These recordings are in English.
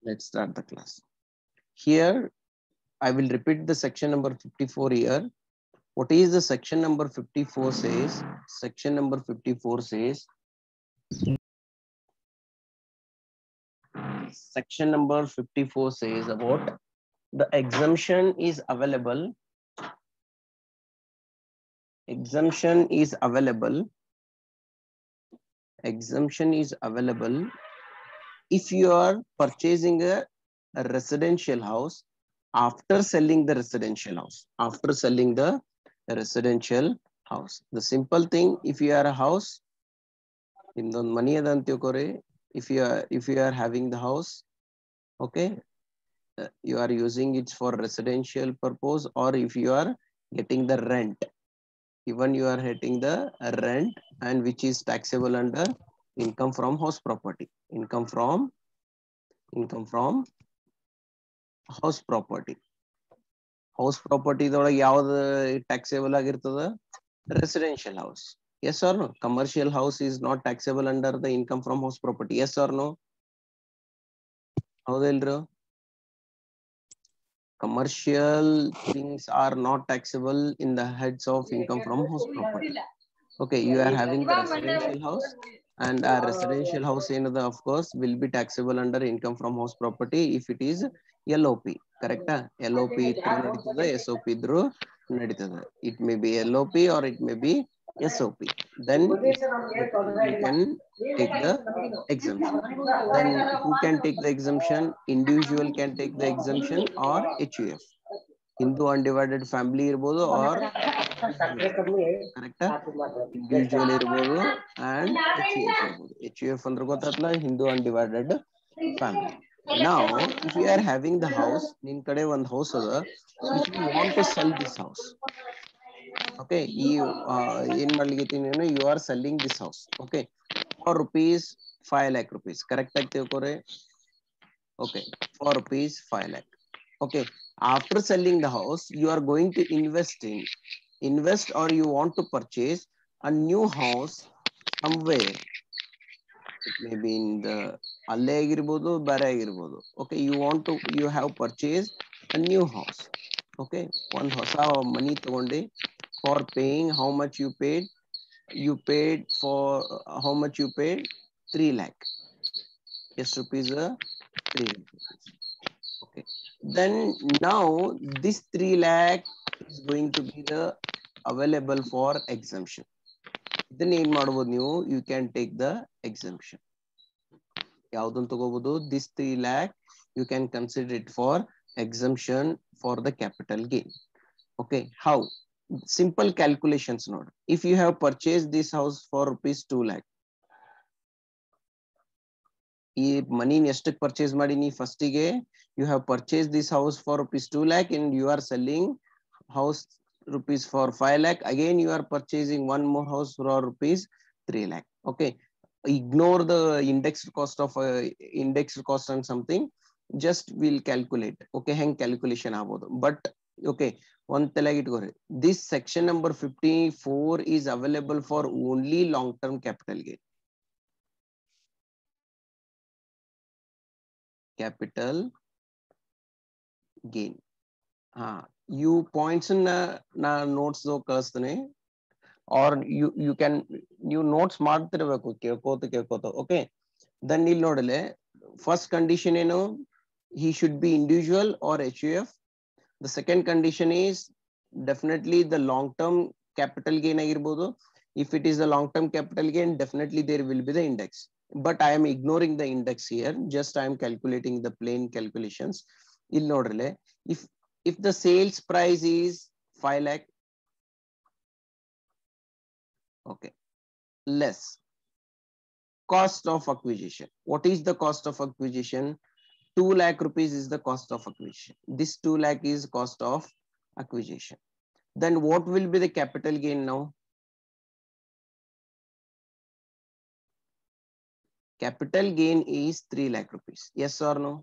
Let's start the class. Here, I will repeat the section number 54 here. What is the section number 54 says? Section number 54 says, section number 54 says about the exemption is available. Exemption is available. Exemption is available if you are purchasing a residential house after selling the residential house. After selling the residential house. The simple thing, if you are a house, money if you are having the house, okay, you are using it for residential purpose, or if you are getting the rent, even you are getting the rent, and which is taxable under income from house property. Income from house property. House property taxable agirtada? Residential house. Yes or no? Commercial house is not taxable under the income from house property. Yes or no? How commercial things are not taxable in the heads of income from house property. Okay, you are having the residential house, and a residential house in the, of course, will be taxable under income from house property if it is LOP. Correct? LOP through nadittada, SOP through nadittada. It may be LOP or it may be SOP. Then you can take the exemption. Then who can take the exemption? Individual can take the exemption, or HUF. Hindu undivided family irbodu or correct? Individual irbodu and HUF irbodu. HUF andre gottaatla Hindu undivided family. Now, if you are having the house, nin kade one house ada, if you want to sell this house, okay, you are selling this house, okay, for rupees 5 lakh rupees. Correct? Okay, for rupees 5 lakh. Okay, after selling the house, you are going to invest, or you want to purchase a new house somewhere. It may be in the alle agirbodu, bare agirbodu. Okay, you have purchased a new house. Okay, one house money tagonde for paying. How much you paid? You paid for how much you paid? 3 lakh. Yes, rupees 3 lakh. Okay, then now this 3 lakh is going to be the available for exemption. Then you can take the exemption. This 3 lakh you can consider it for exemption for the capital gain. Okay, how? Simple calculations note. If you have purchased this house for rupees 2 lakh, money purchase madini first ige, you have purchased this house for rupees 2 lakh and you are selling house rupees for 5 lakh. Again you are purchasing one more house for rupees 3 lakh. Okay, ignore the indexed cost and something, just we'll calculate. Okay, hang calculation agodu, but okay, one telagitgore, this section number 54 is available for only long term capital gain. Capital gain. You points in na notes do kastane, or you can you notes ಮಾಡ್ತಿರಬೇಕು ಕೇಳ್ಕೋತ. Okay, then ಇಲ್ಲಿ ನೋಡಲೆ first condition ಏನು, he should be individual or HUF. The second condition is definitely the long term capital gain ಆಗಿರಬಹುದು. If it is the long term capital gain, definitely there will be the index, but I am ignoring the index here, just I am calculating the plain calculations. ಇಲ್ಲಿ ನೋಡ್ರಲೆ, if the sales price is 5 lakh, okay, less cost of acquisition. What is the cost of acquisition? 2 lakh rupees is the cost of acquisition. This 2 lakh is cost of acquisition. Then what will be the capital gain now? Capital gain is 3 lakh rupees. Yes or no?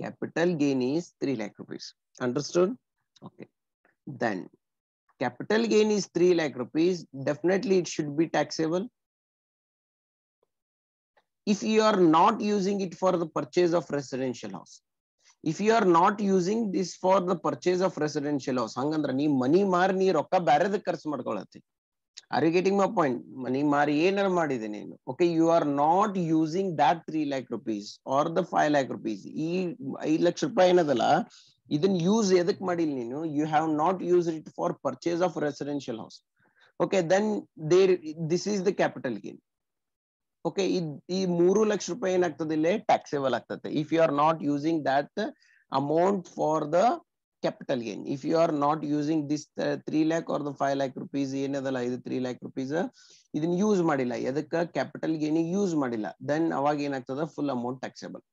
Capital gain is 3 lakh rupees. Understood? Okay. Then capital gain is 3 lakh rupees. Definitely it should be taxable. if you are not using it for the purchase of residential house, if you are not using this for the purchase of residential house, hangandra nee money maar nee rokka barede ಖರ್ಚು ಮಾಡ್ಕೊಳ್ಳತ್ತಿ. Are you getting my point? Money maar ಏನಾರ ಮಾಡಿದೆ ನೀನು. Okay, you are not using that 3 lakh rupees or the 5 lakh rupees. ಈ 5 ಲಕ್ಷ ರೂಪಾಯಿ ಏನದಲ್ಲ, ಇದನ್ನ use ಎದಕ್ ಮಾಡಿಲ್ಲ ನೀನು? You have not used it for purchase of residential house. Okay, then this is the capital gain. Okay, ಈ 3 ಲಕ್ಷ ರೂಪಾಯಿ ಏನಾಗ್ತದೆ ಇಲ್ಲಿ ಟ್ಯಾಕ್ಸೇಬಲ್ ಆಗ್ತದೆ. If you are not using that amount for the capital gain, if you are not using this 3 lakh or the 5 lakh rupees ಏನದಲ್ಲ, ಇದು 3 lakh rupees ಇದನ್ನ use ಮಾಡಿಲ್ಲ, ಎದಕ್ಕ ಕ್ಯಾಪಿಟಲ್ ಗೇನ್ ಯೂಸ್ ಮಾಡಿಲ್ಲ, ದೆನ್ ಅವಾಗ ಏನಾಗ್ತದ ಫುಲ್ ಅಮೌಂಟ್ ಟ್ಯಾಕ್ಸೇಬಲ್.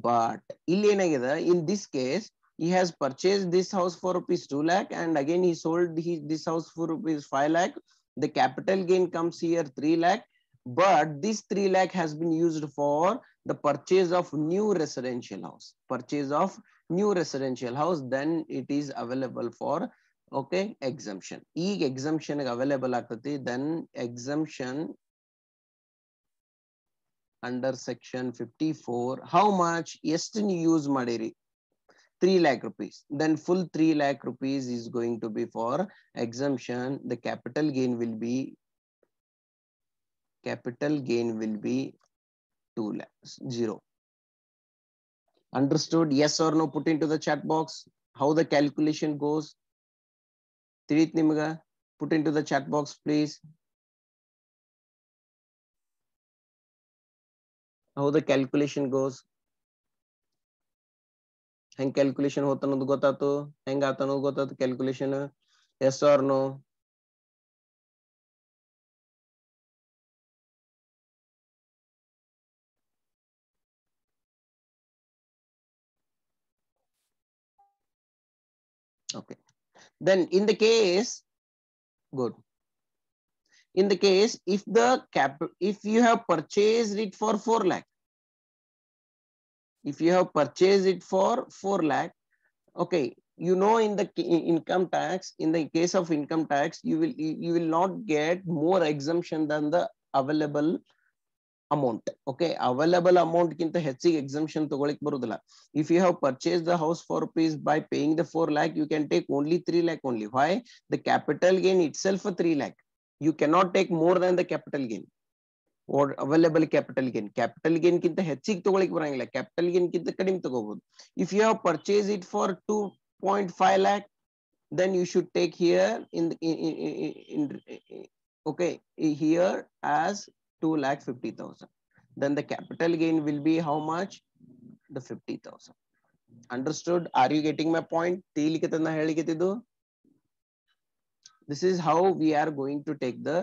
ಬಟ್ ಇಲ್ಲಿ ಏನಾಗಿದೆ, in this case he has purchased this house for rupees 2 lakh and again he sold this house for rupees 5 lakh. The capital gain comes here 3 lakh, but this 3 lakh has been used for the purchase of new residential house, purchase of new residential house, then it is available for okay exemption. E exemption available agtati, then exemption under section 54 how much ಎಷ್ಟು use madiri 3 lakh rupees, then full 3 lakh rupees is going to be for exemption. The capital gain will be 2 lakhs 0. Understood? Yes or no? Put into the chat box how the calculation goes. Tirit nimaga put into the chat box please. How the calculation goes. Hang calculation hota annೋದು ಗೊತ್ತಾತು, ಹೆಂಗ ಆತ ಅನ್ನೋದು ಗೊತ್ತಾತು calculation. Yes or no? Okay, then in the case, good, in the case if you have purchased it for 4 lakh, if you have purchased it for 4 lakh, okay, you know, in the income tax, in the case of income tax, you will not get more exemption than the available amount. Okay, available amount ginta ಹೆಚ್ಚಿಗೆ exemption ತಗೊಳ್ಳಿಕ್ಕೆ ಬರುವುದಿಲ್ಲ. If you have purchased the house for rupees by paying the 4 lakh, you can take only 3 lakh only. Why? The capital gain itself 3 lakh. You cannot take more than the capital gain or available capital gain. Capital gain ಗಿಂತ ಹೆಚ್ಚಿಗೆ ತಗೊಳ್ಳಿಕ್ಕೆ ಬರಂಗಿಲ್ಲ, capital gain ಗಿಂತ ಕಡಿಮೆ ತಗೋಬಹುದು. If you have purchased it for 2.5 lakh, then you should take here okay here as 2,50,000. Then the capital gain will be how much? The 50,000. Understood? Are you getting my point? This is how we are going to take the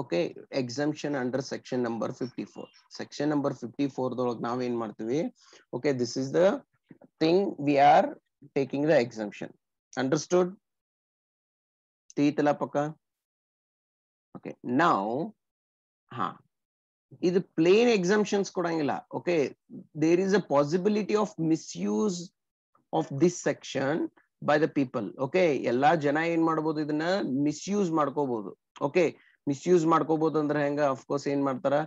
okay exemption under section number 54. Section number 54 dolog now in martivi. Okay, this is the thing we are taking the exemption. Understood? Teetala paka. Okay, now ಇದು plain exemptions ಕೊಡಂಗಿಲ್ಲ. Okay, there is a possibility of misuse of this section by the people. Okay, ಎಲ್ಲಾ ಜನ ಏನ್ ಮಾಡಬಹುದು, ಇದನ್ನ misuse ಮಾಡ್ಕೋಬಹುದು. Okay, misuse ಮಾಡ್ಕೋಬಹುದು ಅಂದ್ರೆ ಹೆಂಗ, ಅಫ್ಕೋರ್ಸ್ ಏನ್ ಮಾಡ್ತಾರ,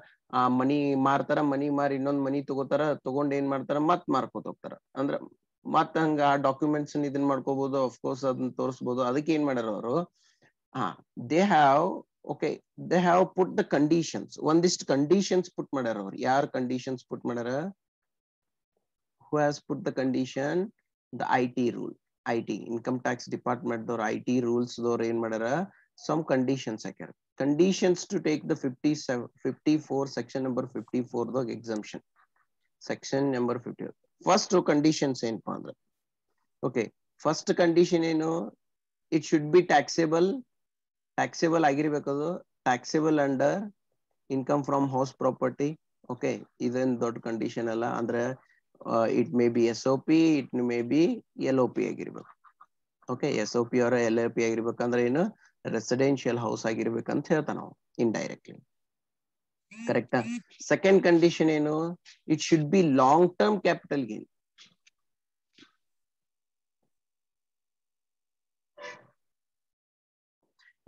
ಮನಿ ಮಾರ್ತಾರ, ಮನಿ ಮಾರಿ ಇನ್ನೊಂದ್ ಮನಿ ತಗೋತಾರ, ತಗೊಂಡ್ ಏನ್ ಮಾಡ್ತಾರ ಮತ್ ಮಾರ್ಕೋತ ಹೋಗ್ತಾರ. ಅಂದ್ರ ಮತ್ ಹಂಗ ಆ ಡಾಕ್ಯುಮೆಂಟ್ಸ್ ಇದನ್ ಮಾಡ್ಕೋಬಹುದು, ಅಫ್ಕೋರ್ಸ್ ಅದನ್ನ ತೋರಿಸಬಹುದು. ಅದಕ್ಕೆ ಏನ್ ಮಾಡ್ಯಾರ ಅವರು, they have put the conditions. Onದಿಷ್ಟು conditions put ಮಾಡ್ಯಾರ ಅವರು. ಯಾರ conditions put ಮಾಡ್ಯಾರ? Who has put the condition? The IT rule. IT income tax department ದವ್ರ IT rules ದವ್ರ ಏನ್ ಮಾಡ್ಯಾರ, some conditions ಹಾಕ್ಯಾರ. Conditions to take the 54 section number 54 ದಾಗ exemption. Section number 54 first conditions ಏನಪ್ಪಾ ಅಂದ್ರೆ, okay, first condition ಏನು, it should be taxable ಆಗಿರ್ಬೇಕದು, taxable under income from house property. Okay, ಇದನ್ ದೊಡ್ಡ condition ಅಲ್ಲ. ಅಂದ್ರೆ it may be SOP, it may be LOP ಆಗಿರ್ಬೇಕು. Okay, SOP or LOP ಆಗಿರ್ಬೇಕಂದ್ರೆ ಏನು, residential house ಆಗಿರ್ಬೇಕಂತ ಹೇಳ್ತಾನ ನಾವು ಇಂಡೈರೆಕ್ಟ್ಲಿ. ಕರೆಕ್ಟಾ? ಸೆಕೆಂಡ್ ಕಂಡೀಷನ್ ಏನು, it should be long term capital gain.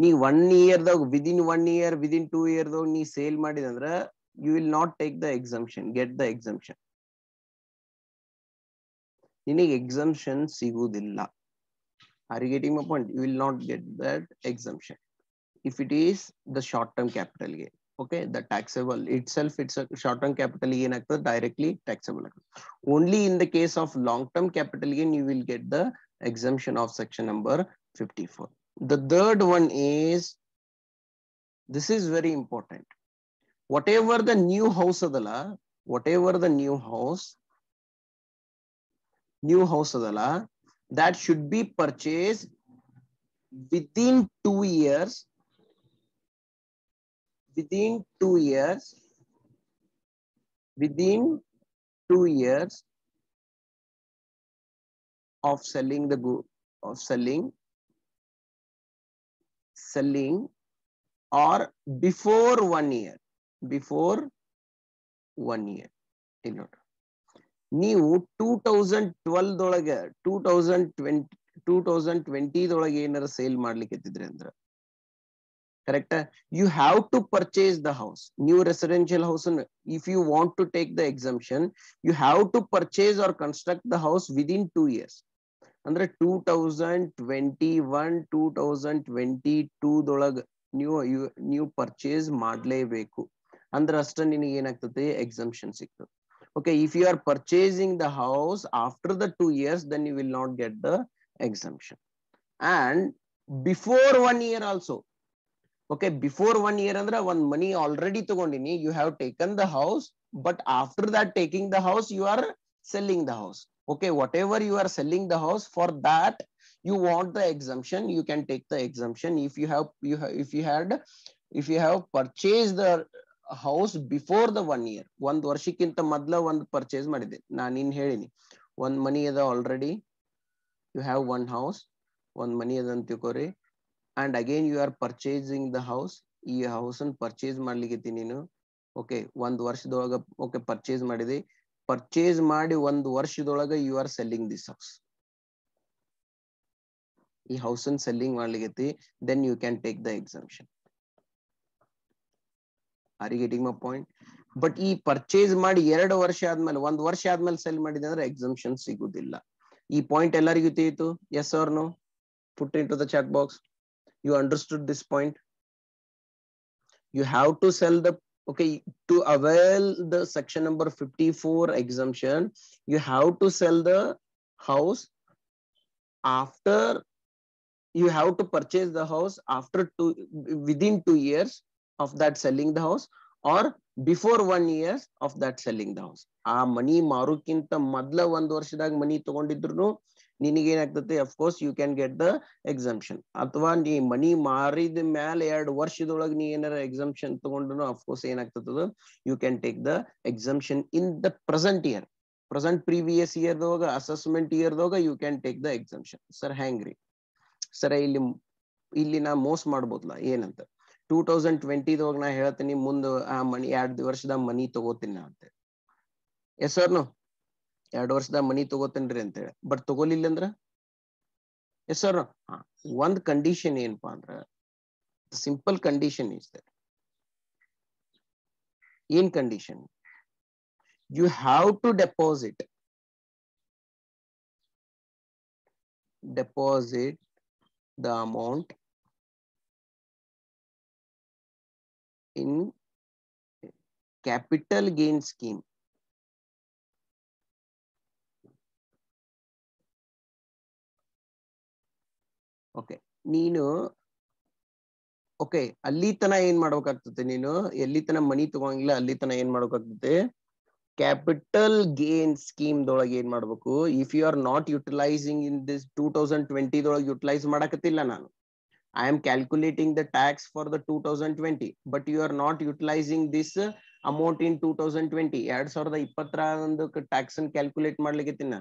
ನೀ 1 year ದಾಗ, ವಿದಿನ್ 1 year, ವಿದಿನ್ 2 year ದಾಗ ನೀ sale ಮಾಡಿದಂದ್ರ you will not take the exemption, get the exemption. ನಿನಗೆ exemption ಸಿಗುವುದಿಲ್ಲ. Are you getting my point? You will not get that exemption if it is the short-term capital gain. Okay, the taxable itself, it's a short-term capital gain directly taxable. Only in the case of long-term capital gain, you will get the exemption of section number 54. The third one is, this is very important. Whatever the new house adala, whatever the new house adala, that should be purchased within 2 years, within 2 years of selling the good, of selling or before 1 year, before 1 year. ನೀವು 2012 ದೊಳಗೆ 2020 ದೊಳಗೆ ಏನಾರ sale ಮಾಡ್ಲಿಕ್ಕೆ ಇತ್ತಿದ್ರೆ ಅಂದ್ರೆ correct, you have to purchase the house, new residential house. If you want to take the exemption, you have to purchase or construct the house within 2 years. Andre 2021 2022 ದೊಳಗೆ ನೀವು purchase ಮಾಡಲೇಬೇಕು ಅಂದ್ರೆ ಅಷ್ಟ ನಿನಗೆ ಏನಾಗ್ತದೆ exemption ಸಿಗ್ತದೆ. Okay, if you are purchasing the house after the 2 years, then you will not get the exemption. And before 1 year also. Okay, before 1 year andra one money already tagondini, you have taken the house, but after that taking the house, you are selling the house. Okay, whatever you are selling the house, for that you want the exemption, you can take the exemption if you have purchased the house before the 1 year. ಒಂದು ವರ್ಷಕ್ಕಿಂತ ಮೊದಲ ಒಂದು purchase ಮಾಡಿದೆ, ನಾನು ಇನ್ ಹೇಳಿನಿ ಒಂದು ಮನಿ ಅದ already, you have one house, ಒಂದು ಮನಿ ಅದ ಅಂತ ತಿಳ್ಕೊರಿ, and again you are purchasing the house, ಈ house ಅನ್ನು ಪರ್ಚೇಸ್ ಮಾಡ್ಲಿಕ್ಕೆ ನೀನು. ಓಕೆ, ಒಂದು ವರ್ಷದೊಳಗೆ ಓಕೆ ಪರ್ಚೇಸ್ ಮಾಡಿದೆ, ಪರ್ಚೇಸ್ ಮಾಡಿ ಒಂದು ವರ್ಷದೊಳಗೆ you are selling this house, ಈ house ಅನ್ನು ಸೆಲ್ಲಿಂಗ್ ಮಾಡ್ಲಿಕ್ಕೆ, then you can take the exemption. Are you getting my point? But ಈ ಪರ್ಚೇಸ್ ಮಾಡಿ 2 ವರ್ಷ ಆದ್ಮೇಲೆ, 1 ವರ್ಷ ಆದ್ಮೇಲೆ ಸೆಲ್ ಮಾಡಿದೆ ಅಂದ್ರೆ exemption ಸಿಗುದಿಲ್ಲ. ಈ ಪಾಯಿಂಟ್ ಎಲ್ಲರಿಗೂ ತಿಳಿಯಿತು? Yes or no? Put into the chat box. You understood this point? You have to sell the, okay, to avail the section number 54 exemption, you have to sell the house after, you have to purchase the house after within 2 years of that selling the house, or before 1 year of that selling the house. ಆ ಮನಿ ಮಾರುಕ್ಕಿಂತ ಮೊದಲ 1 ವರ್ಷದಾಗ ಮನಿ ತಗೊಂಡಿದ್ರು ನಿನಗೆ ಏನಾಗ್ತದೆ, of course you can get the exemption. ಅಥವಾ ನೀ ಮನಿ ಮಾರಿದ ಮೇಲೆ 2 ವರ್ಷದೊಳಗೆ ನೀ ಏನಾರ exemption ತಗೊಂಡ್ರು of course ಏನಾಗ್ತದೆ, you can take the exemption in the present year, present previous year ದೊಳಗ, assessment year ದೊಳಗ you can take the exemption. Sir ಹೆಂಗ್ರಿ ಸರ್, ಇಲ್ಲಿ ನಾ ಮೋಸ ಮಾಡ್ಬೋದಲ್ಲ ಏನಂತ, 2020 ದೊಳಗ ನಾ ಹೇಳ್ತೀನಿ ಮುಂದೆ ಆ ಮನಿ 2 ವರ್ಷದ ಮನಿ ತಗೋತೀನಿ ಅಂತ, ಎಸ್ ಸರ್ ನೋ 2 ವರ್ಷದ ಮನಿ ತಗೋತೇನ್ರಿ ಅಂತ ಹೇಳಿ, ಬಟ್ ತಗೋಲಿಲ್ಲ ಅಂದ್ರ ಎಸ್ ಸರ್. ಒಂದ್ ಕಂಡೀಷನ್ ಏನಪ್ಪಾ ಅಂದ್ರ, ಸಿಂಪಲ್ ಕಂಡೀಷನ್ ಇಸ್ ದಟ್, ಏನ್ condition, you have to deposit the amount in capital gain scheme. Okay, ನೀನು ಓಕೆ ಅಲ್ಲಿ ತನ ಏನ್ ಮಾಡ್ಬೇಕಾಗ್ತದೆ, ನೀನು ಎಲ್ಲಿ ತನ ಮನಿ ತಗೋಂಗಿಲ್ಲ ಅಲ್ಲಿ ತನ ಏನ್ ಮಾಡ್ಬೇಕಾಗ್ತದೆ, ಕ್ಯಾಪಿಟಲ್ ಗೇನ್ ಸ್ಕೀಮ್ ದೊಳಗೆ ಏನ್ ಮಾಡ್ಬೇಕು, if you are not utilising in this 2020 ದೊಳಗೆ ಯುಟಿಲೈಸ್ ಮಾಡಕತ್ತಿಲ್ಲ ನಾನು, I am calculating the tax for the 2020, but you are not utilizing this amount in 2020. 2020 tax and calculate madlikitina.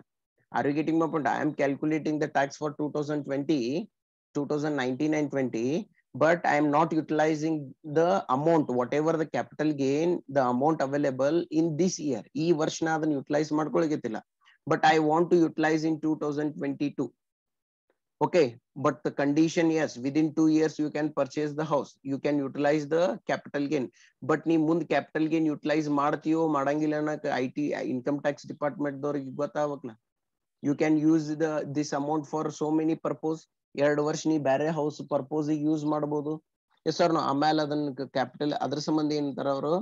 Are you getting my point? I am calculating the tax for 2020, 2019 and 20, but I am not utilizing the amount, whatever the capital gain, the amount available in this year. E varshna adan utilize madkoligitilla, but I want to utilize in 2022. Okay, but the condition, yes, within 2 years you can purchase the house, you can utilize the capital gain. But nee mund capital gain utilize ಮಾಡ್ತೀಯೋ ಮಾಡಂಗಿಲ್ಲ ಅನ್ನಕ IT income tax department ದವ್ರಿಗೆ ಗೊತ್ತಾಗಬೇಕಲ್ಲ. You can use this amount for so many purpose. 2 ವರ್ಷ ನೀ ಬೇರೆ house purpose use ಮಾಡಬಹುದು. Yes or no? ಆಮೇಲೆ ಅದನ್ನ capital ಅದ್ರ ಸಂಬಂಧ ಏನಂತಾರ ಅವರು,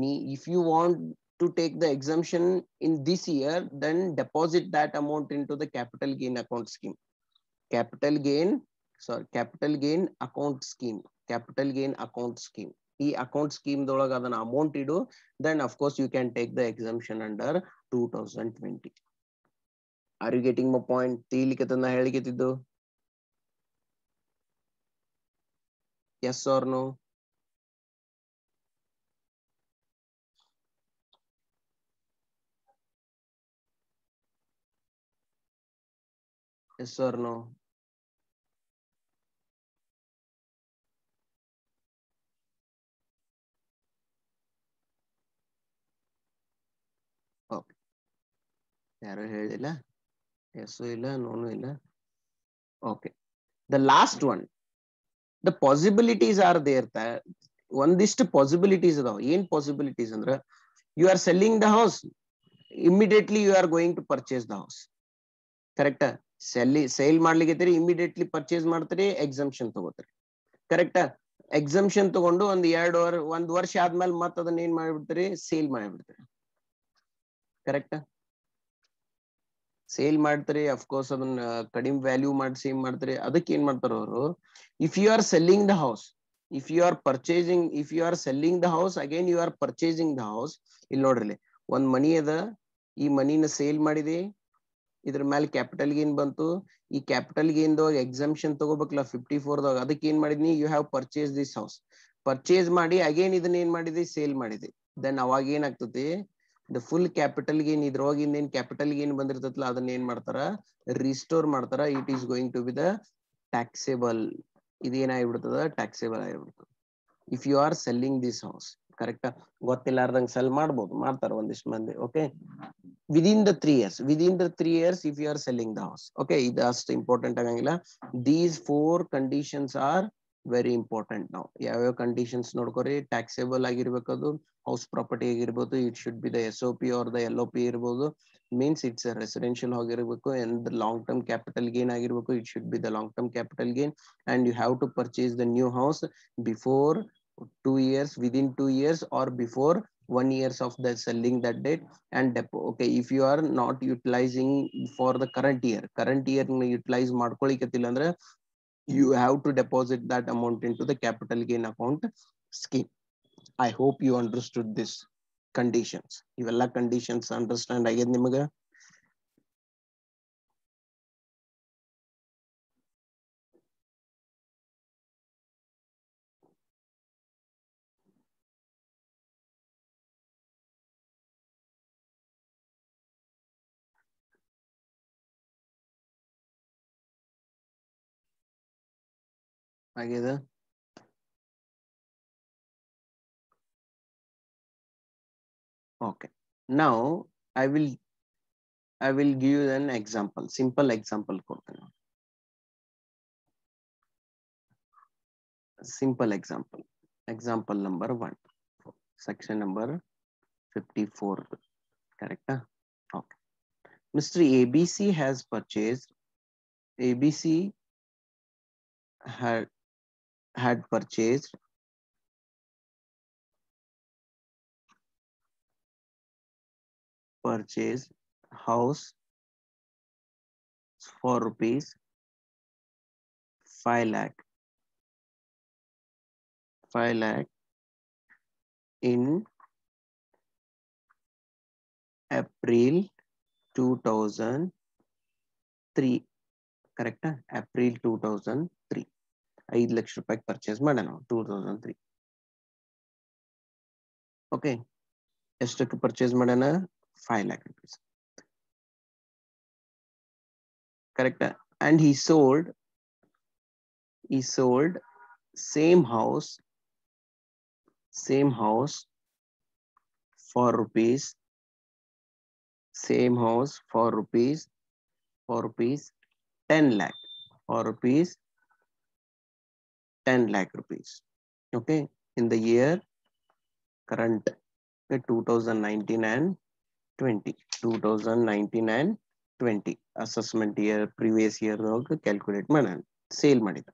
ನೀ if you want to take the exemption in this year, then deposit that amount into the capital gain account scheme. Capital gain, sorry, capital gain account scheme. Capital gain account scheme. ಈ account scheme ದೊಳಗ ಅದನ್ನ amount ಇಡು, then of course you can take the exemption under 2020. Are you getting my point? ತಿಳಿಲಿಕತ್ತನ ಹೇಳಿಕೆತಿದ್ದು? Yes or no? Yes or no? Okay. ಯಾರು ಹೇಳಿಲ್ಲ? Yes ಇಲ್ಲ, no ಇಲ್ಲ. Okay. The last one. The possibilities are there. ಒಂದಿಷ್ಟು possibilities ಅದಾವ. ಏನ್ possibilities ಅಂದ್ರ, you are selling the house, immediately you are going to purchase the house. Correct? Sale ಮಾಡ್ಲಿಕ್ಕೆ immediately purchase ಮಾಡ್ತಾರೆ, ಎಕ್ಸಂಪ್ಷನ್ ತಗೋತಾರೆ. ಕರೆಕ್ಟಾ? ಎಕ್ಸಂಪ್ಷನ್ ತಗೊಂಡು ಒಂದ್ ವರ್ಷ ಆದ್ಮೇಲೆ ಮತ್ತೆ ಅದನ್ನ ಏನ್ ಮಾಡ್ಬಿಡ್ತಾರೆ, ಸೇಲ್ ಮಾಡ್ಬಿಡ್ತಾರೆ. ಕರೆಕ್ಟಾ? ಸೇಲ್ ಮಾಡ್ತಾರೆ, ಅಫ್ಕೋರ್ಸ್ ಅದನ್ನ ಕಡಿಮೆ ವ್ಯಾಲ್ಯೂ ಮಾಡಿ ಸೇಲ್ ಮಾಡ್ತಾರೆ. ಅದಕ್ಕೆ ಏನ್ ಮಾಡ್ತಾರ ಅವರು, if you are selling the house, if you are selling the house, again you are purchasing the house. ಇಲ್ಲಿ ನೋಡ್ರಿ, ಒಂದ್ ಮನಿ ಅದ, ಈ ಮನಿನ ಸೇಲ್ ಮಾಡಿದೆ, ಇದ್ರ ಮೇಲೆ ಕ್ಯಾಪಿಟಲ್ ಗೇನ್ ಬಂತು. ಈ ಕ್ಯಾಪಿಟಲ್ ಗೇನ್ ಎಕ್ಸಂಪ್ಷನ್ ತಗೋಬೇಕಲ್ಲ 54 ದಾಗ, ಅದಕ್ಕೆ ಏನ್ ಮಾಡಿದ್ನಿ, you have purchase this house. Purchase ಮಾಡಿ ಅಗೇನ್ ಇದನ್ನ ಏನ್ ಮಾಡಿದೆ, ಸೇಲ್ ಮಾಡಿದೆ. ದೆನ್ ಅವಾಗ ಏನಾಗ್ತದೆ, ದ ಫುಲ್ ಕ್ಯಾಪಿಟಲ್ ಗೇನ್, ಇದ್ರೊಳಗಿಂದ ಏನ್ ಕ್ಯಾಪಿಟಲ್ ಗೇನ್ ಬಂದಿರ್ತೈತಲ್ಲ ಅದನ್ನ ಏನ್ ಮಾಡ್ತಾರ, ರಿಸ್ಟೋರ್ ಮಾಡ್ತಾರ. It is going to be the taxable. ಇದೇನಾಗಿಬಿಡ್ತದ, ಟ್ಯಾಕ್ಸೇಬಲ್ ಆಗಿಬಿಡ್ತದೆ if you are selling this house. ಕರೆಕ್ಟಾ? ಗೊತ್ತಿಲ್ಲಾರ್ದಂಗ್ ಸೆಲ್ ಮಾಡ್ಬೋದು, ಮಾಡ್ತಾರ ಒಂದಿಷ್ಟು ಮಂದಿ. Okay, within the 3 years if you are selling the house. Okay, that's important agangilla. These 4 conditions are very important. Now ಯಾವ conditions ನೋಡ್ಕೊರಿ, taxable ಆಗಿರ್ಬೇಕದು, house property ಆಗಿರ್ಬೋದು, it should be the SOP or the LOP ಇರ್ಬೋದು, means it's a residential ಆಗಿರ್ಬೇಕು, and the long term capital gain ಆಗಿರ್ಬೇಕು, it should be the long term capital gain, and you have to purchase the new house before 2 years, within 2 years, or before 1 year of the selling that date. And okay, if you are not utilizing for the current year utilize ಮಾಡ್ಕೊಳ್ಳಿಕತ್ತಿಲ್ಲ ಅಂದ್ರೆ, you have to deposit that amount into the capital gain account scheme. I hope you understood this conditions. ಇವೆಲ್ಲ conditions understand ಆಗ್ಯದ ನಿಮಗ? ಆಗ್ಯದ? Okay, now I will give you an example, simple example ಕೊಡ್ತೇನೆ. Simple example. Example number 1, section number 54. Correct? Okay. Mr. ABC has purchased, ABC had purchased house for rupees 5 lakh in April 2003. Correct? April 2003. 5 lakh ರೂಪಾಯಿ purchase ಮಾಡೋಣ 2003. Okay, ಎಷ್ಟಕ್ಕೆ purchase ಮಾಡೋಣ? 5 lakh rupees. Correct? And he sold same house for rupees 10 lakh. for rupees 10 lakh rupees. Okay, in the year current 2019 and 20. 2019 and 20 assessment year previous year calculate ಮಾಡೋಣ sale ಮಾಡಿದ.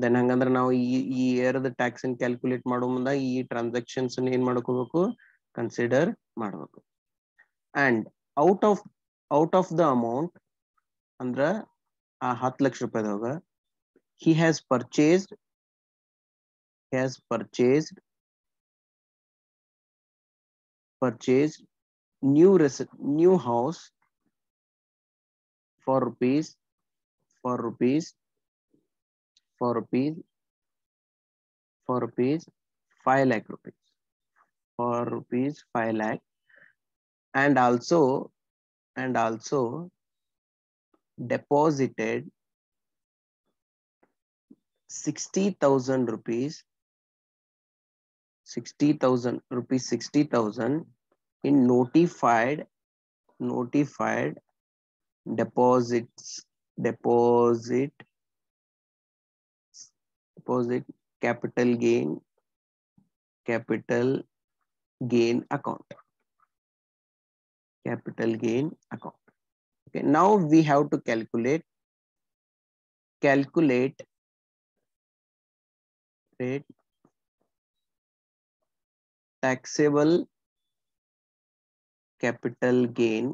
Then ಹಂಗಂದ್ರೆ ನಾವು ಈ here the tax ಅನ್ನು calculate ಮಾಡೋ ಮುಂದೆ ಈ transactions ಏನ್ ಮಾಡ್ಕೋಬೇಕು, ಕನ್ಸಿಡರ್ ಮಾಡಬೇಕು. And out of the amount ಅಂದ್ರ ಆ 10 lakh ರೂಪಾಯಿದಾಗ he has purchased new house for rupees 5 lakh rupees, for rupees 5 lakh, and also deposited 60,000 rupees 60,000 in notified deposit capital gain account. Okay, now we have to calculate taxable capital gain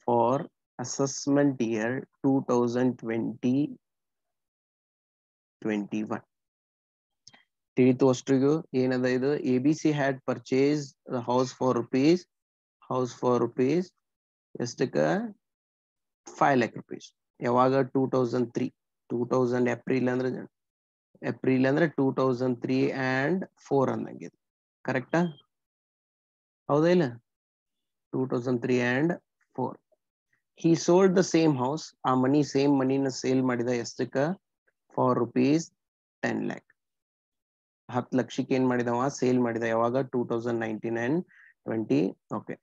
for assessment year 2020-21. ತಿಳಿತು ಅಷ್ಟಿಗೂ ಏನದ ಇದು, ABC had purchased the house for rupees ಎಷ್ಟಕ್ಕ 5 lakh rupees. ಯಾವಾಗ 2000 April ಅಂದ್ರೆ 2003 and 4 ಅನ್ನಂಗಿದೆ. ಕರೆಕ್ಟಾ? ಹೌದಾ ಇಲ್ಲ? 2003 and 4. He sold the same house. ಆ same ಮನಿನ sale ಮಾಡಿದ ಎಷ್ಟಕ್ಕ? For rupees 10 lakh. 10 ಲಕ್ಷಕ್ಕೆ ಏನ್ ಮಾಡಿದವ? ಸೇಲ್ ಮಾಡಿದ. ಯಾವಾಗ? 2019 and 20. Okay.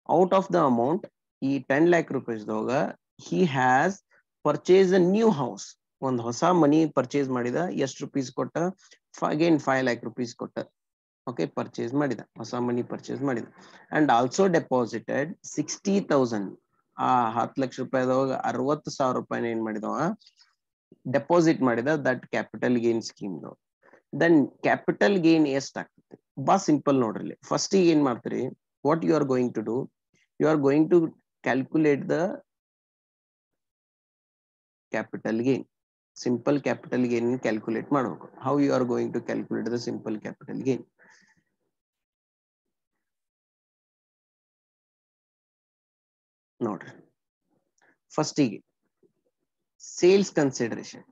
Out of the amount ಈ 10 lakh rupees ದಾಗ he has purchased a new house. ಒಂದು ಹೊಸ ಮನಿ ಪರ್ಚೇಸ್ ಮಾಡಿದ. ಎಷ್ಟು ರೂಪೀಸ್ ಕೊಟ್ಟ? ಅಗೇನ್ 5 lakh rupees ಕೊಟ್ಟ. ಓಕೆ, ಪರ್ಚೇಸ್ ಮಾಡಿದ, ಹೊಸ ಮನಿ ಪರ್ಚೇಸ್ ಮಾಡಿದ. And also deposited 60,000. ಆ 10 ಲಕ್ಷ ರೂಪಾಯಿದಾಗ 60,000 ರೂಪಾಯಿನ ಏನ್ ಮಾಡಿದವ? ಡೆಪಾಸಿಟ್ ಮಾಡಿದ. That capital gain scheme. Then capital gain ಎಷ್ಟ್ ಆಗ್ತದೆ? ಬಾ ಸಿಂಪಲ್ ನೋಡ್ರಿ. ಫಸ್ಟ್ ಏನ್ ಮಾಡ್ತೀರಿ? What you are going to do? You are going to calculate the capital gain. Simple capital gain calculate ಮಾಡಬೇಕು. How you are going to calculate the simple capital gain? ನೋಡ್ರಿ, ಫಸ್ಟಿಗೆ sales consideration.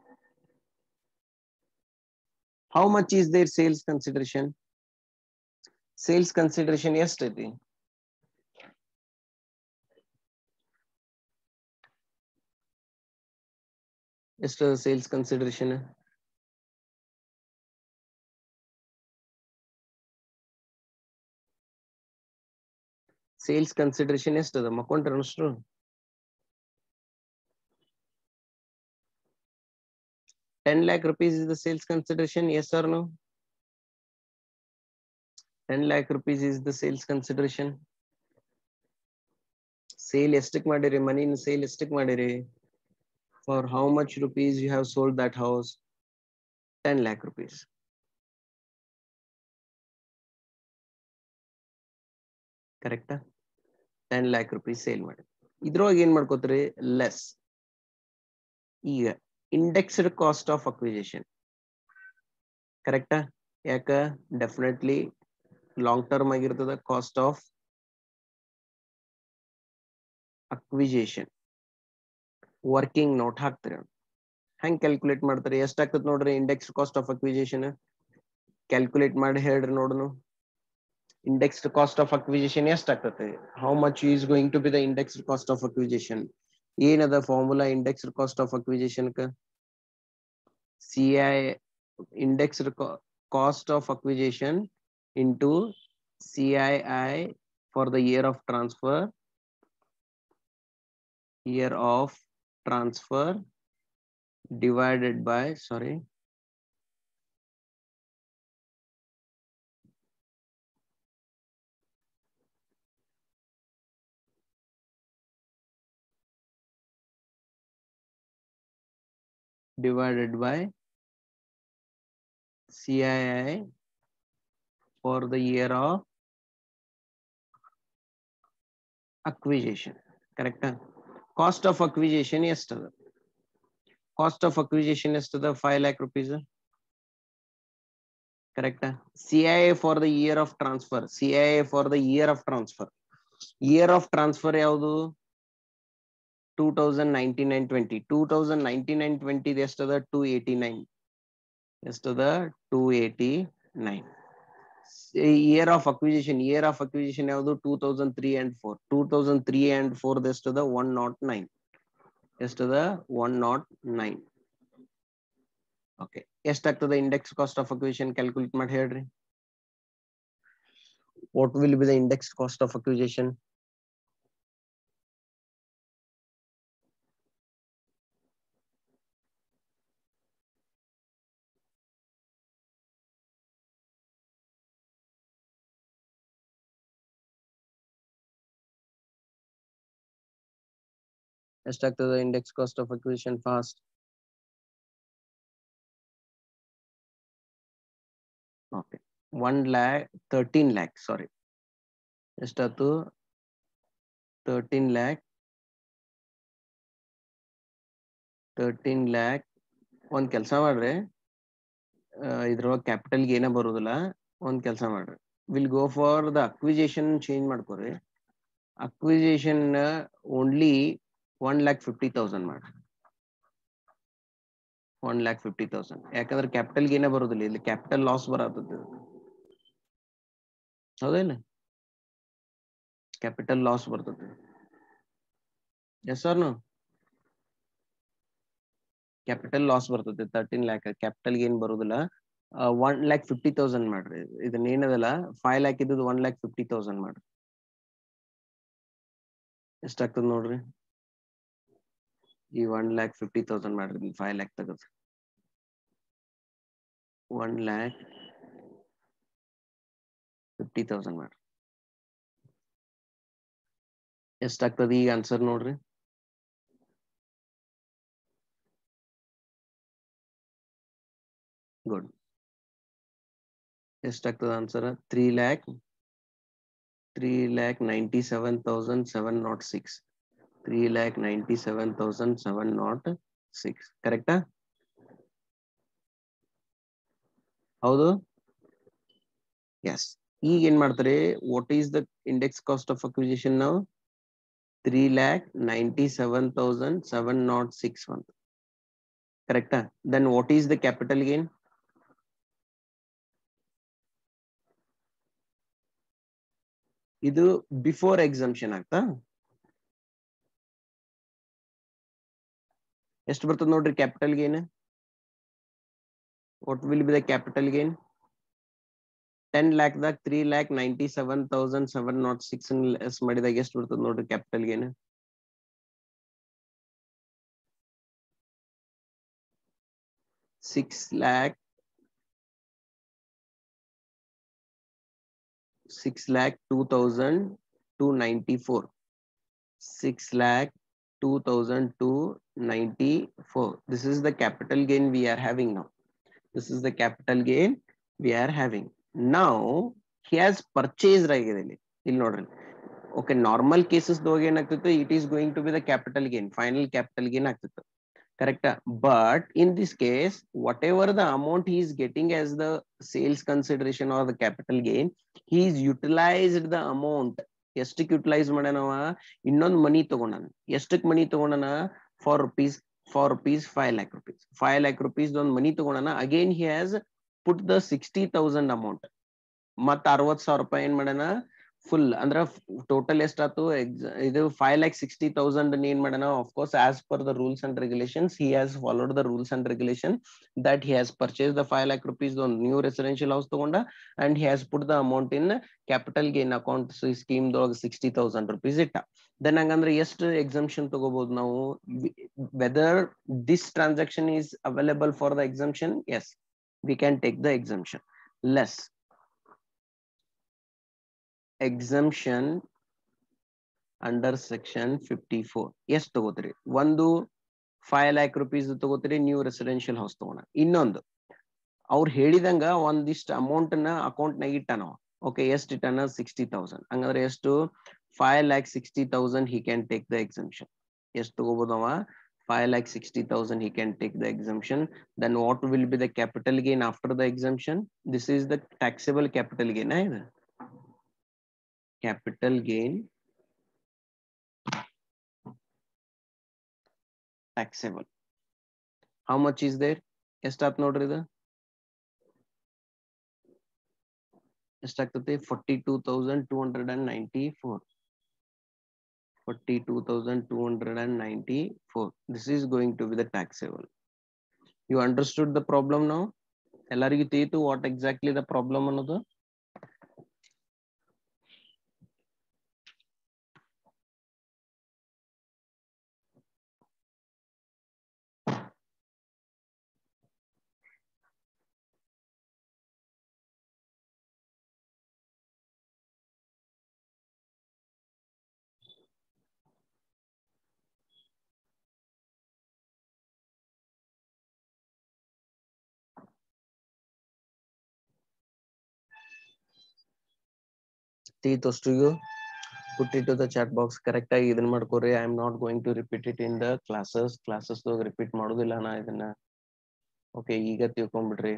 How much is their sales consideration? Sales consideration ಎಷ್ಟೈತಿ? ಎಷ್ಟು sales consideration? Sales consideration ಎಷ್ಟದ? ಮಕ್ಕೊಂಡ್ರ ಅಷ್ಟು 10 lakh rupees is the sales consideration. Yes or no? 10 lakh rupees is the sales consideration. Sale ಎಷ್ಟಕ್ ಮಾಡಿರಿ? ಮನಿನ ಸೇಲ್ ಎಷ್ಟಕ್ ಮಾಡಿರಿ? For how much rupees you have sold that house? 10 lakh rupees. Correct? 10 lakh rupees sale ಮಾಡಿ. ಇದ್ರೊಳಗೆ ಏನ್ ಮಾಡ್ಕೋತೀರಿ? Less. ಈಗ ಇಂಡೆಕ್ಸ್ಡ್ ಕಾಸ್ಟ್ ಆಫ್ ಅಕ್ವಿಜಿಷನ್. ಕರೆಕ್ಟಾ? ಯಾಕ? ಡೆಫಿನೆಟ್ಲಿ ಲಾಂಗ್ ಟರ್ಮ್ ಆಗಿರ್ತದ. Cost of acquisition working note ಹಾಕ್ತೀರಿ. ಹೆಂಗ್ ಕ್ಯಾಲ್ಕುಲೇಟ್ ಮಾಡ್ತಾರೆ? ಎಷ್ಟಾಗ್ತದೆ ನೋಡ್ರಿ indexed cost of acquisition? Calculate ಮಾಡಿ ಹೇಳ್ರಿ ನೋಡೋಣ. Indexed cost of acquisition ಎಷ್ಟಾಗ್ತದೆ? How much is going to be the indexed cost of acquisition? ಏನದ formula indexed cost of acquisition ಕ? CI indexed cost of acquisition into CII for the year of transfer, transfer divided by, sorry, divided by CII for the year of acquisition. Correct? Cost of acquisition yesterday. Cost of acquisition yesterday 5 lakh rupees. Correct? CII for the year of transfer. CII for the year of transfer. Year of transfer yaudu 2019 and 20. 2019 and 20 yesterday 289. Yesterday 289. Year of acquisition ಯಾವುದು 2003 and 4. 2003 and 4 ಎಷ್ಟದ 109. ಎಷ್ಟದ 109. Okay, ಎಷ್ಟಾಗ್ತದೆ index cost of acquisition calculate ಮಾಡಿ ಹೇಳ್ರಿ. What will be the index cost of acquisition? ಎಷ್ಟಾಗ್ತದೆ index cost of acquisition fast? Okay, 13 lakh, sorry, ಎಷ್ಟಾಯ್ತು? 13 lakh. ಒಂದ್ ಕೆಲಸ ಮಾಡ್ರಿ, ಇದ್ರೊಳಗೆ ಕ್ಯಾಪಿಟಲ್ಗೆ ಏನೇ ಬರುದಿಲ್ಲ. ಒಂದ್ ಕೆಲಸ ಮಾಡ್ರಿ, will go for the acquisition change ಮಾಡ್ಕೊರಿ. ಅಕ್ವಿಸಿಷನ್ ಓನ್ಲಿ 1,50,000 ಮಾಡ್ರಿ. 1,50,000. ಯಾಕಂದ್ರೆ ಕ್ಯಾಪಿಟಲ್ಗೆ ಏನೇ ಬರುದಿಲ್ಲ, ಇಲ್ಲಿ ಕ್ಯಾಪಿಟಲ್ ಲಾಸ್ ಬರತ್ತದ. ಹೌದಿಲ್ಲ? ಕ್ಯಾಪಿಟಲ್ ಲಾಸ್ ಬರ್ತದೆ. Yes or no? Capital loss ಬರ್ತದೆ. 13 lakh ಕ್ಯಾಪಿಟಲ್ಗೆ ಏನ್ ಬರುದಿಲ್ಲ. 1,50,000 ಮಾಡ್ರಿ. ಇದನ್ನ ಏನದಲ್ಲ 5 lakh ಇದ್ದು 1,50,000 ಮಾಡ್ರಿ. ಎಷ್ಟಾಗ್ತದ ನೋಡ್ರಿ? ಈ 1,50,000 ಮಾಡ್ರಿ. 5 lakh ತಗದ್ರಿ. 1,50,000 ಮಾಡ್ರಿ. ಎಷ್ಟಾಗ್ತದ ಈಗ ಆನ್ಸರ್ ನೋಡ್ರಿ. ಗುಡ್. ಎಷ್ಟಾಗ್ತದ ಆನ್ಸರ್? 3,97,706. 3,97,706. ಕರೆಕ್ಟಾ? ಹೌದು? ಎಸ್. ಈಗ ಏನ್ ಮಾಡ್ತಾರೆ? What is the index cost of acquisition ನಾವು? 3,97,706. ಕರೆಕ್ಟಾ? Then what is the capital gain? ಇದು ಬಿಫೋರ್ ಎಕ್ಸಂಪ್ಷನ್ ಆಗ್ತಾ? ಎಷ್ಟು ಬರ್ತದೆ ನೋಡ್ರಿ capital gain? What will be the capital gain? 10 lakh ದಾಗ 3,97,706 ಲೆಸ್ ಮಾಡಿದಾಗ ಎಷ್ಟು ಬರ್ತದೆ ನೋಡ್ರಿ capital gain? 6,02,294. 6,02,294. This is the capital gain we are having now. This is the capital gain we are having. Now he has purchased ಇಲ್ಲಿ ನೋಡ್ರಿ. Okay, normal cases ದೊಳಗೆ ಏನಾಗ್ತಿತ್ತು? It is going to be the capital gain, final capital gain ಆಗ್ತಿತ್ತು. Correct? But in this case, whatever the amount he is getting as the sales consideration or the capital gain, he is utilized the amount. ಎಷ್ಟಕ್ಕೆ utilise ಮಾಡ್ಯಾನವ? ಇನ್ನೊಂದು ಮನಿ ತಗೊಂಡಾನ. ಎಷ್ಟಕ್ಕೆ ಮನಿ ತಗೊಂಡಾನ? For rupees 5 lakh rupees. 5 lakh rupees ಒಂದು ಮನಿ ತಗೊಂಡಾನ. Again he has put the 60,000 amount. ಮತ್ತ 60,000 ರೂಪಾಯಿ ಏನ್ ಮಾಡ್ಯಾನ? full ಅಂದ್ರೆ ಟೋಟಲ್ ಎಷ್ಟಾಯ್ತು ಇದು 5,60,000 ಏನ್ ಮಾಡೋಣ of course as per the rules and regulations he has followed the rules and regulation that he has purchase the 5 lakh rupees ಒಂದು ನ್ಯೂ ರೆಸಿಡೆನ್ಷಿಯಲ್ ಹೌಸ್ ತಗೊಂಡ and he has put the amount in capital gain account scheme ದೊಳಗೆ 60,000 rupees ಇಟ್ಟ then ಹಂಗಂದ್ರೆ ಎಷ್ಟು exemption ತಗೋಬಹುದು ನಾವು whether this transaction is available for the exemption as we can take the exemption less exemption under section 54 yes ತಗೋತೀರಿ ಒಂದು 5 lakh rupees ತಗೋತೀರಿ new residential house ತಗೋಣ ಇನ್ನೊಂದು ಅವ್ರು ಹೇಳಿದಂಗ ಒಂದಿಷ್ಟು ಅಮೌಂಟ್ ನ ಅಕೌಂಟ್ ನಾಗ ಇಟ್ಟಾನ ಓಕೆ ಎಷ್ಟು ಇಟ್ಟಾನ 60,000 ಹಂಗಂದ್ರೆ ಎಷ್ಟು 5,60,000 he can take the exemption ಎಷ್ಟು ತಗೋಬಹುದವ 5,60,000 he can take the exemption then what will be the capital gain after the exemption this is the taxable capital gain capital gain taxable how much is there ಎಷ್ಟಾತ್ ನೋಡ್ರಿ ಇದು ಎಷ್ಟಾಗ್ತದೆ 42,294 42,294 this is going to be the taxable you understood the problem now ಎಲ್ಲರಿಗೂ ತಿಳಿತು what exactly the problem ಅನ್ನೋದು ತಿಳಿತೋಷ್ಟಿಗೂ put it to the chat box correct ಆಗಿ ಇದನ್ನ ಮಾಡ್ಕೋರಿ I am not going to repeat it in the classes repeat ಮಾಡೋದಿಲ್ಲ ನಾ ಇದನ್ನ okay ಈಗ ತಿಳ್ಕೊಂಡ್ಬಿಡ್ರಿ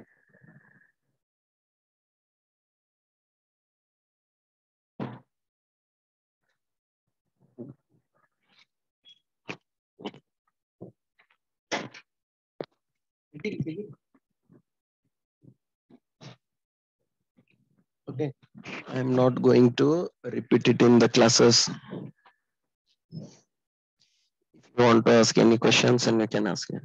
okay I am not going to repeat it in the classes if you want to ask any questions and you can ask it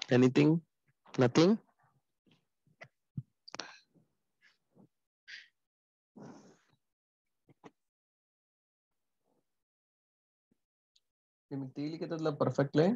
anything nothing ನಿಮಗೆ ತಿಳಿಲಿಕ್ಕೆ perfectly